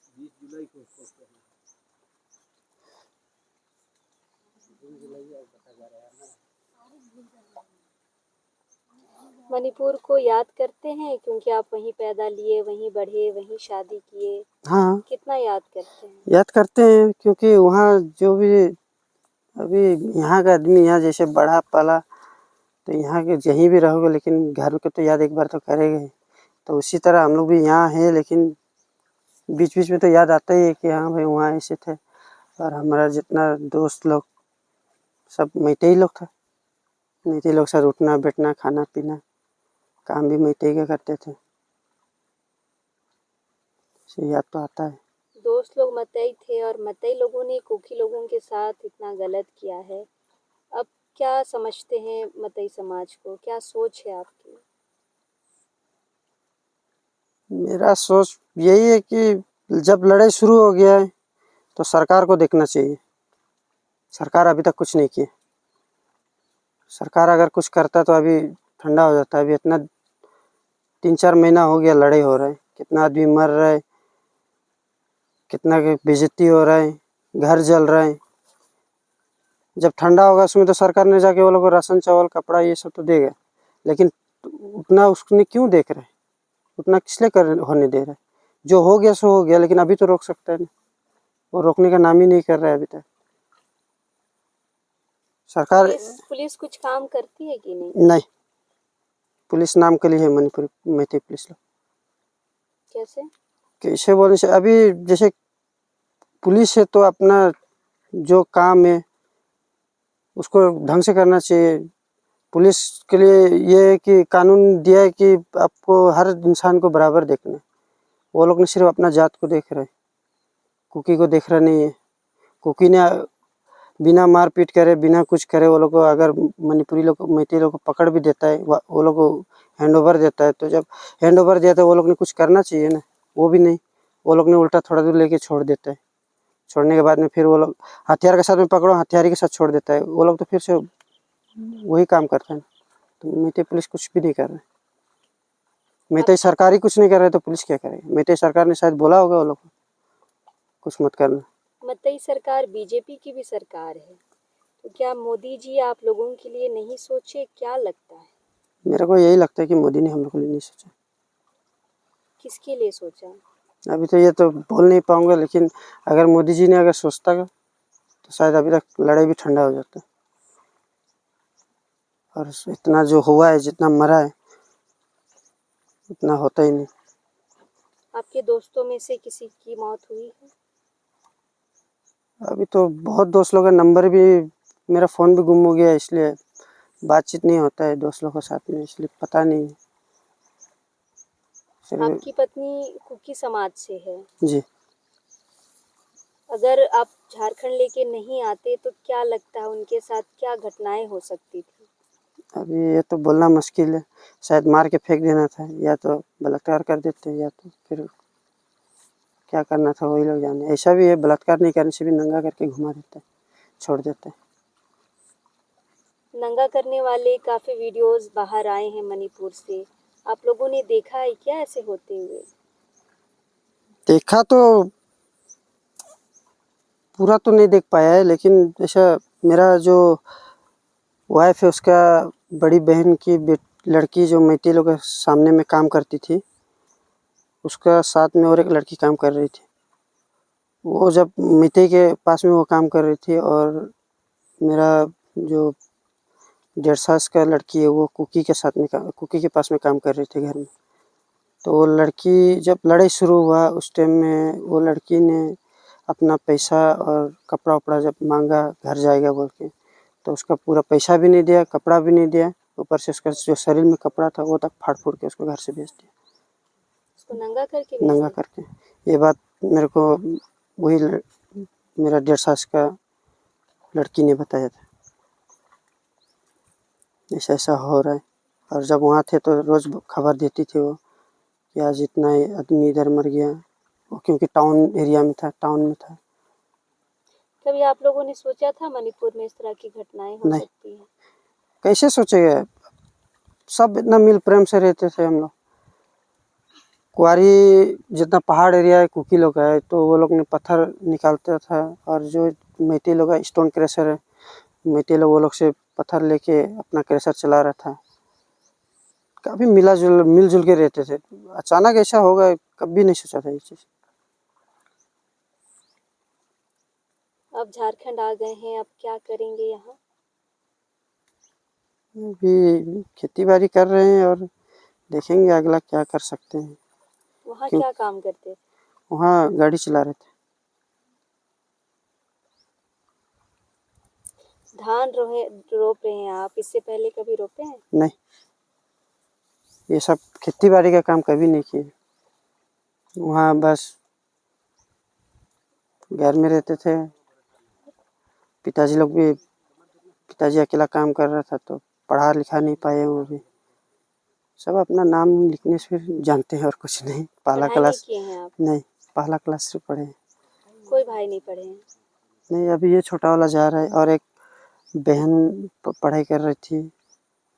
मणिपुर को याद करते हैं क्योंकि आप वहीं पैदा लिए, वहीं बढ़े, वहीं शादी किए, हाँ, कितना याद करते हैं? याद करते हैं क्योंकि वहाँ जो भी अभी यहाँ का आदमी यहाँ जैसे बढ़ा पला, तो यहाँ के यहीं भी रहोगे लेकिन घर के तो याद एक बार तो करेगा ही। तो उसी तरह हम लोग भी यहाँ हैं, लेकिन बीच बीच में तो याद आता ही है कि हाँ भाई वहाँ ऐसे थे। और हमारा जितना दोस्त लोग सब मैते ही लोग था, मैते लोग साथ उठना बैठना खाना पीना काम भी मैते का करते थे, इसे याद तो आता है। दोस्त लोग मतई थे और मतई लोगों ने कुकी लोगों के साथ इतना गलत किया है। अब क्या समझते हैं मतई समाज को, क्या सोच है आपकी? मेरा सोच यही है कि जब लड़ाई शुरू हो गया है तो सरकार को देखना चाहिए। सरकार अभी तक कुछ नहीं की। सरकार अगर कुछ करता तो अभी ठंडा हो जाता है। अभी इतना 3-4 महीना हो गया लड़ाई हो रहा है, कितना आदमी मर रहा है, कितना की बेइज्जती हो रहा है, घर जल रहा है। जब ठंडा होगा उसमें तो सरकार ने जाके वो लोग को राशन चावल कपड़ा ये सब तो देगा, लेकिन उतना उसने क्यों देख रहा है, उतना किस लिए कर होने दे रहा है। जो हो गया सो हो गया, लेकिन अभी तो रोक सकता है नहीं, वो रोकने का नाम ही नहीं कर रहा है अभी तक सरकार। पुलिस कुछ काम करती है कि नहीं? नहीं, पुलिस नाम के लिए है मणिपुर मैती पुलिस लोग। कैसे? कैसे बोलने से, अभी जैसे पुलिस है तो अपना जो काम है उसको ढंग से करना चाहिए। पुलिस के लिए ये है कि कानून दिया है कि आपको हर इंसान को बराबर देखना है। वो लोग ने सिर्फ अपना जात को देख रहे हैं, कुकी को देख रहा नहीं है। कुकी ने बिना मार पीट करे, बिना कुछ करे, वो लोग को अगर मणिपुरी लोग मैती लोग को पकड़ भी देता है, वो लोग को हैंड ओवर देता है, तो जब हैंड ओवर दिया तो वो लोग ने कुछ करना चाहिए ना, वो भी नहीं। वो लोग ने उल्टा थोड़ा दूर लेके छोड़ देता है, छोड़ने के बाद में फिर वो लोग हथियार के साथ में पकड़ो, हथियार के साथ छोड़ देता है। वो लोग तो फिर से वही काम करता है। तो मैती पुलिस कुछ भी नहीं कर रहे, मैती सरकार ही कुछ नहीं कर रहे तो पुलिस क्या करेगी। मैती सरकार ने शायद बोला होगा वो लोग को कुछ मत करना। मतई सरकार बीजेपी की भी सरकार है, तो क्या मोदी जी आप लोगों के लिए नहीं सोचे, क्या लगता है? मेरे को यही लगता है कि मोदी ने हम लोग के लिए नहीं सोचा। किसके लिए सोचा? अभी तो ये तो बोल नहीं पाऊंगा, लेकिन अगर मोदी जी ने अगर सोचता तो शायद अभी तक लड़ाई भी ठंडा हो जाता। और इतना जो हुआ है, जितना मरा है, उतना होता ही नहीं। आपके दोस्तों में से किसी की मौत हुई है? अभी तो बहुत दोस्त लोग का नंबर भी, मेरा फ़ोन भी गुम हो गया, इसलिए बातचीत नहीं होता है दोस्त लोगों के साथ में, इसलिए पता नहीं। आपकी पत्नी कुकी समाज से है, जी। अगर आप झारखंड लेके नहीं आते तो क्या लगता है उनके साथ क्या घटनाएं हो सकती थी? अभी ये तो बोलना मुश्किल है, शायद मार के फेंक देना था, या तो बलात्कार कर देते, या तो फिर क्या करना था वही लोग जाने। ऐसा भी है, बलात्कार नहीं करने से भी नंगा करके घुमा देते, छोड़ देते। नंगा करने वाले काफी वीडियोस बाहर आए हैं मणिपुर से, आप लोगों ने देखा है क्या ऐसे होते हुए? देखा तो पूरा तो नहीं देख पाया है, लेकिन जैसा मेरा जो वाइफ है उसका बड़ी बहन की लड़की जो मैती लोग के सामने में काम करती थी, उसका साथ में और एक लड़की काम कर रही थी। वो जब मिट्टी के पास में वो काम कर रही थी, और मेरा जो 1.5 साल का लड़की है वो कुकी के साथ में कुकी के पास में काम कर रही थी घर में। तो वो लड़की जब लड़ाई शुरू हुआ उस टाइम में वो लड़की ने अपना पैसा और कपड़ा उपड़ा जब मांगा घर जाएगा बोल के, तो उसका पूरा पैसा भी नहीं दिया, कपड़ा भी नहीं दिया, ऊपर से उसका जो शरीर में कपड़ा था वो तक फाड़ फूड़ के उसको घर से भेज दिया, उसको नंगा करके भेज नंगा दिया? करके। ये बात मेरे को वही मेरा 1.5 साल का लड़की ने बताया था, ऐसा ऐसा हो रहा है। और जब वहाँ थे तो रोज़ खबर देती थी वो कि आज इतना आदमी इधर मर गया, वो क्योंकि टाउन एरिया में था, टाउन में था। कभी आप लोगों ने सोचा था मणिपुर में इस तरह की घटनाएं हो नहीं, सकती हैं? कैसे सोचेगा, सब इतना मिल प्रेम से रहते थे हम लोग। कुआरी जितना पहाड़ एरिया है कुकी लोग है, तो वो लोग ने पत्थर निकालता था, और जो मैती लोग है स्टोन क्रशर है, मैती लोग वो लोग से पत्थर लेके अपना क्रशर चला रहा था। काफ़ी मिलजुल के रहते थे। अचानक ऐसा होगा कभी नहीं सोचा था ये चीज़। अब झारखंड आ गए हैं, अब क्या करेंगे यहाँ? अभी खेती बाड़ी कर रहे हैं और देखेंगे अगला क्या कर सकते हैं। वहाँ क्यों क्या काम करते थे? वहाँ गाड़ी चला रहे थे। धान रोप रहे हैं आप, इससे पहले कभी रोपे हैं? नहीं, ये सब खेती बाड़ी का काम कभी नहीं किए। वहाँ बस घर में रहते थे। पिताजी अकेला काम कर रहा था, तो पढ़ा लिखा नहीं पाए वो भी। सब अपना नाम लिखने से फिर जानते हैं और कुछ नहीं। पहला पढ़ाई नहीं क्लास किए हैं आप? नहीं, पहला क्लास से पढ़े हैं। कोई भाई नहीं पढ़े हैं? नहीं, अभी ये छोटा वाला जा रहा है, और एक बहन पढ़ाई कर रही थी,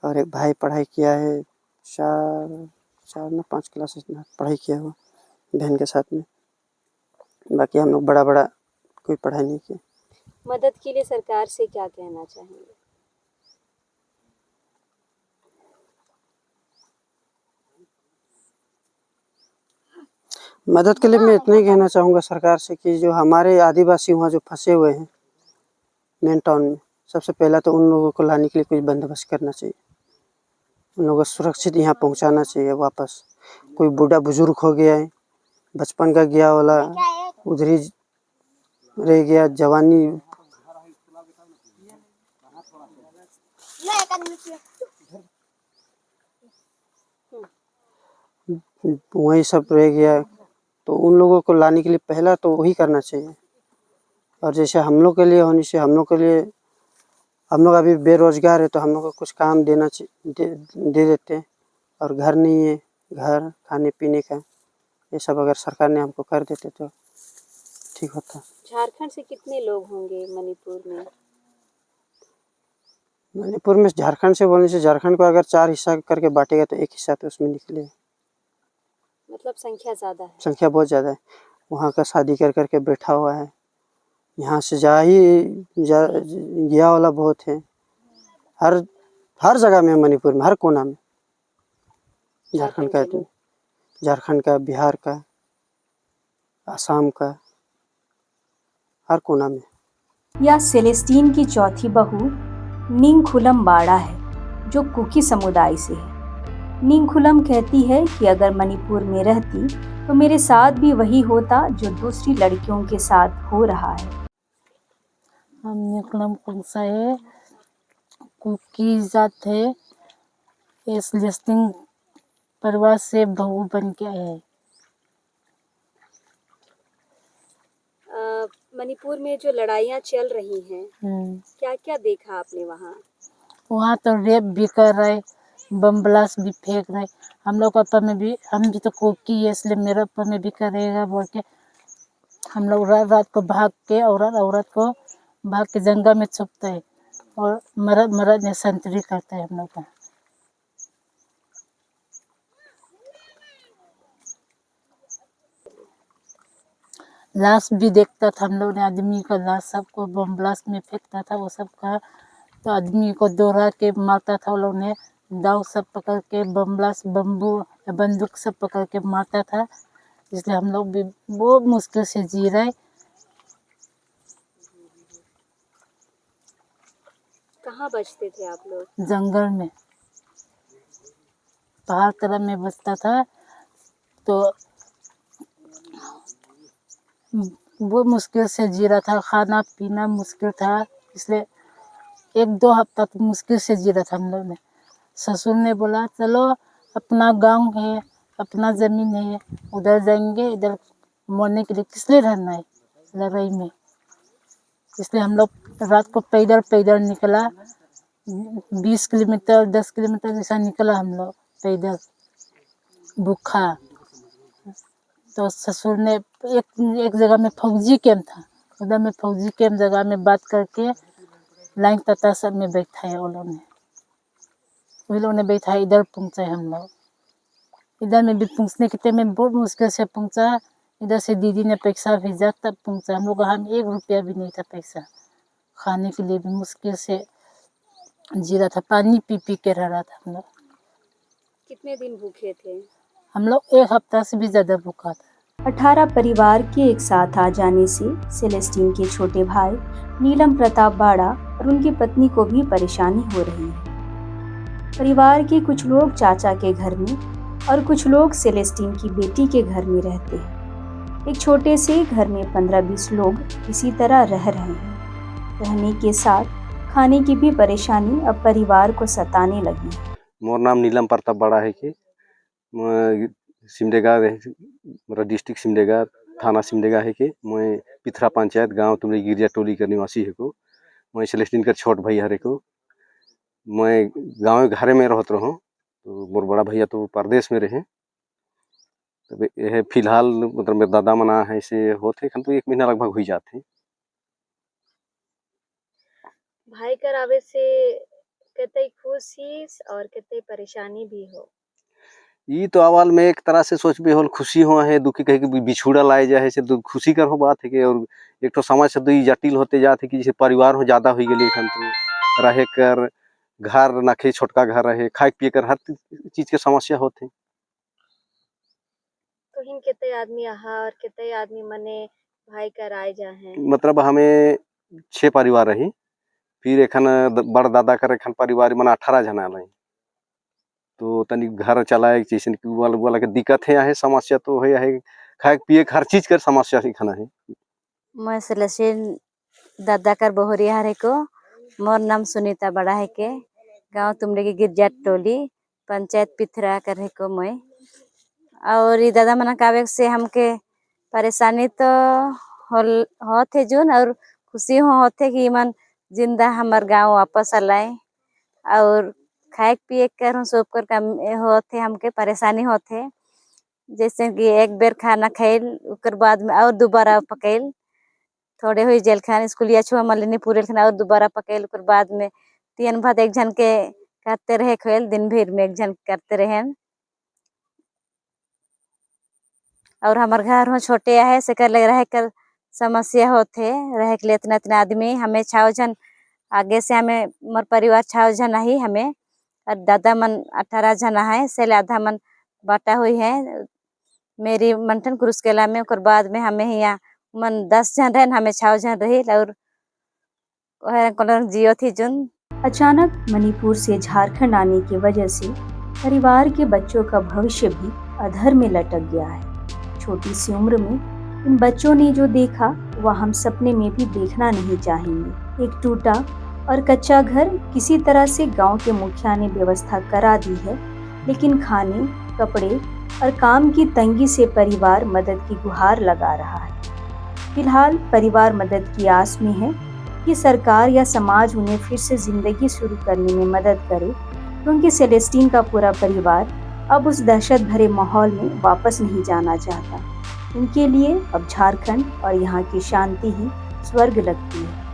और एक भाई पढ़ाई किया है। 4 ना 5 क्लास इतना पढ़ाई किया हुआ बहन के साथ में। बाकी हम लोग बड़ा कोई पढ़ाई नहीं किया। मदद के लिए सरकार से क्या कहना चाहेंगे? मदद के लिए मैं इतना ही कहना चाहूँगा सरकार से कि जो हमारे आदिवासी वहाँ जो फंसे हुए हैं मेन टाउन में, सबसे पहला तो उन लोगों को लाने के लिए कुछ बंदोबस्त करना चाहिए। उन लोगों को सुरक्षित यहाँ पहुँचाना चाहिए वापस। कोई बूढ़ा बुजुर्ग हो गया है, बचपन का गया वाला उधर ही रह गया, जवानी वही सब रह गया, तो उन लोगों को लाने के लिए पहला तो वही करना चाहिए। और जैसे हम लोग के लिए होने से हम लोग अभी बेरोजगार है, तो हम लोग को कुछ काम दे देते हैं। और घर नहीं है, घर खाने पीने का ये सब अगर सरकार ने हमको कर देते तो ठीक होता। झारखंड से कितने लोग होंगे मणिपुर में? मणिपुर में झारखंड से बोलने से झारखंड को अगर 4 हिस्सा करके बांटेगा तो एक हिस्सा तो उसमें निकले। मतलब संख्या ज़्यादा है? संख्या बहुत ज़्यादा है। वहाँ का शादी कर के बैठा हुआ है, यहाँ से गया वाला बहुत है। हर जगह में, मणिपुर में हर कोना में। झारखंड का, बिहार का, असम का, हर कोना में। या सेलेस्टीन की चौथी बहू निंगखुलम बाड़ा है, जो कुकी समुदाय से है। निंगखुलम कहती है कि अगर मणिपुर में रहती तो मेरे साथ भी वही होता जो दूसरी लड़कियों के साथ हो रहा है। हम निकलम कुंसा है, कुकी जात है, इस लिस्टिंग परिवार से बहू बन के आया है। मणिपुर में जो लड़ाइयाँ चल रही हैं, क्या क्या देखा आपने वहाँ? वहाँ तो रेप भी कर रहे, बम ब्लास्ट भी फेंक रहे। हम लोग ऊपर में भी, हम भी तो कोकी है इसलिए मेरे ऊपर में भी करेगा बोल के हम लोग रात रात को भाग के औरत को भाग के जंगल में छुपते हैं और मरद ने संतरी करते हैं हम लोग का। लाश भी देखता था हम लोग ने, आदमी का लाश सबको बम ब्लास्ट में फेंकता था वो सब का, तो आदमी को दोहरा के मारता था। वो लोग ने दाव सब पकड़ के बम ब्लास्ट बंदूक सब पकड़ के मारता था, इसलिए हम लोग भी बहुत मुश्किल से जी रहे। कहाँ बचते थे आप लोग? जंगल में, पहाड़ तरफ में बचता था, तो वो मुश्किल से जी रहा था, खाना पीना मुश्किल था, इसलिए 1-2 हफ्ता तो मुश्किल से जी रहा था हम लोग ने। ससुर ने बोला चलो अपना गांव है, अपना ज़मीन है, उधर जाएंगे, इधर मरने के लिए किस लिए रहना है लड़ाई में। इसलिए हम लोग रात को पैदल निकला, 20 किलोमीटर 10 किलोमीटर जैसा निकला हम लोग पैदल भूखा। तो ससुर ने एक जगह में फौजी कैंप था, उधर में फौजी कैंप जगह में बात करके लाइन तता सब में बैठाया वो लोग ने, वही लोग ने बैठाया। इधर पहुँचे हम लोग, इधर में भी पहुँचने के टाइम में बहुत मुश्किल से पहुँचा। इधर से दीदी ने पैसा भेजा तब पहुँचा। हम लोग हम 1 रुपया भी नहीं था पैसा, खाने के लिए भी मुश्किल से जी रहा था, पानी पी पी के रह रहा था हम लोग। कितने दिन भूखे थे? हम लोग 1 हफ्ता से भी ज़्यादा भूखा था। 18 परिवार के एक साथ आ जाने से सेलेस्टीन के छोटे भाई नीलम प्रताप बाड़ा और उनकी पत्नी को भी परेशानी हो रही है। परिवार के कुछ लोग चाचा के घर में और कुछ लोग सेलेस्टीन की बेटी के घर में रहते हैं। एक छोटे से घर में 15-20 लोग इसी तरह रह रहे हैं। रहने के साथ खाने की भी परेशानी अब परिवार को सताने लगी है। मोर नाम नीलम प्रताप बाड़ा है कि सिमडेगा मेरा डिस्ट्रिक्ट सिमडेगा थाना सिमडेगा है कि मैं पिथरा पंचायत गांव तुमरे गिरजा टोली का निवासी है को। मैं सेलेस्टीन का छोट भाई हरे को, मैं गाँव घरे में रहत रहूँ, तो मोर बड़ा भैया तो परदेश में रहे। तब यह फिलहाल मतलब मेरे दादा मना है से होते खन तो 1 महीना लगभग हुई जाते। भाई कर आवे से कतई खुशी और कतई परेशानी भी हो। ये तो अवाल में एक तरह से सोच भी होल खुशी हो है, दुखी कहे कि बिछुड़ा लाए जाए से खुशी कर हो बात है कि, और एक तो समाज से दुई जटिल होते जाते कि जैसे परिवार हो ज्यादा हो गए खन तो रहे कर घर नखे छोटका घर रहे, खाए पिए कर हर चीज के समस्या होते। तो हिन कितने आदमी आहा और कितने आदमी मने भाई कर आए जा हैं? मतलब हमें 6 परिवार रही, फिर एखन बड़ दादा कर एखन परिवार मन 18 जना रही, तो तनी घर चलाए जैसे वाला के दिक्कत है समस्या तो है, खाए पिए हर चीज कर समस्या एखन है। मैं सेलेस्टीन दादा कर बहुरिया हरे को, मोर नाम सुनीता बड़ा है के, गांव तुमरे के गिरजा टोली पंचायत पिथरा कर है को मैं। और ये दादा मना कावे से हमके परेशानी तो होते जुन और खुशी होते कि मन जिंदा हमार गांव वापस आलाए, और खाए पिए कर सब कर काम होते हमके परेशानी होते। जैसे कि एक बेर खाना खाइल उकर बाद में और दोबारा पकाइल, थोड़े हुई जेल खान स्कूलिया छुआ मलिनी पूरे खाना और दोबारा पकाइल, उकर बाद में 3 भात एक जन के करते रहे खेल, दिन भर में एक जन करते रहे। और हमार घर हो छोटे है से कर लग रहे कर समस्या होते रहे के लिए इतना आदमी हमें 6 जन आगे से हमें मोर परिवार 6 जन ही हमें, और दादा मन 18 जना है से आधा मन बाटा हुई है मेरी मंथन क्रूस केला में। उकर बाद में हमें यहाँ मन 10 जन रहे, हमें 6 जन रही और जियो थी जुन। अचानक मणिपुर से झारखंड आने की वजह से परिवार के बच्चों का भविष्य भी अधर में लटक गया है। छोटी सी उम्र में इन बच्चों ने जो देखा वह हम सपने में भी देखना नहीं चाहेंगे। एक टूटा और कच्चा घर किसी तरह से गांव के मुखिया ने व्यवस्था करा दी है, लेकिन खाने, कपड़े और काम की तंगी से परिवार मदद की गुहार लगा रहा है। फिलहाल परिवार मदद की आस में है कि सरकार या समाज उन्हें फिर से जिंदगी शुरू करने में मदद करे, क्योंकि सेलेस्टीन का पूरा परिवार अब उस दहशत भरे माहौल में वापस नहीं जाना चाहता। उनके लिए अब झारखंड और यहाँ की शांति ही स्वर्ग लगती है।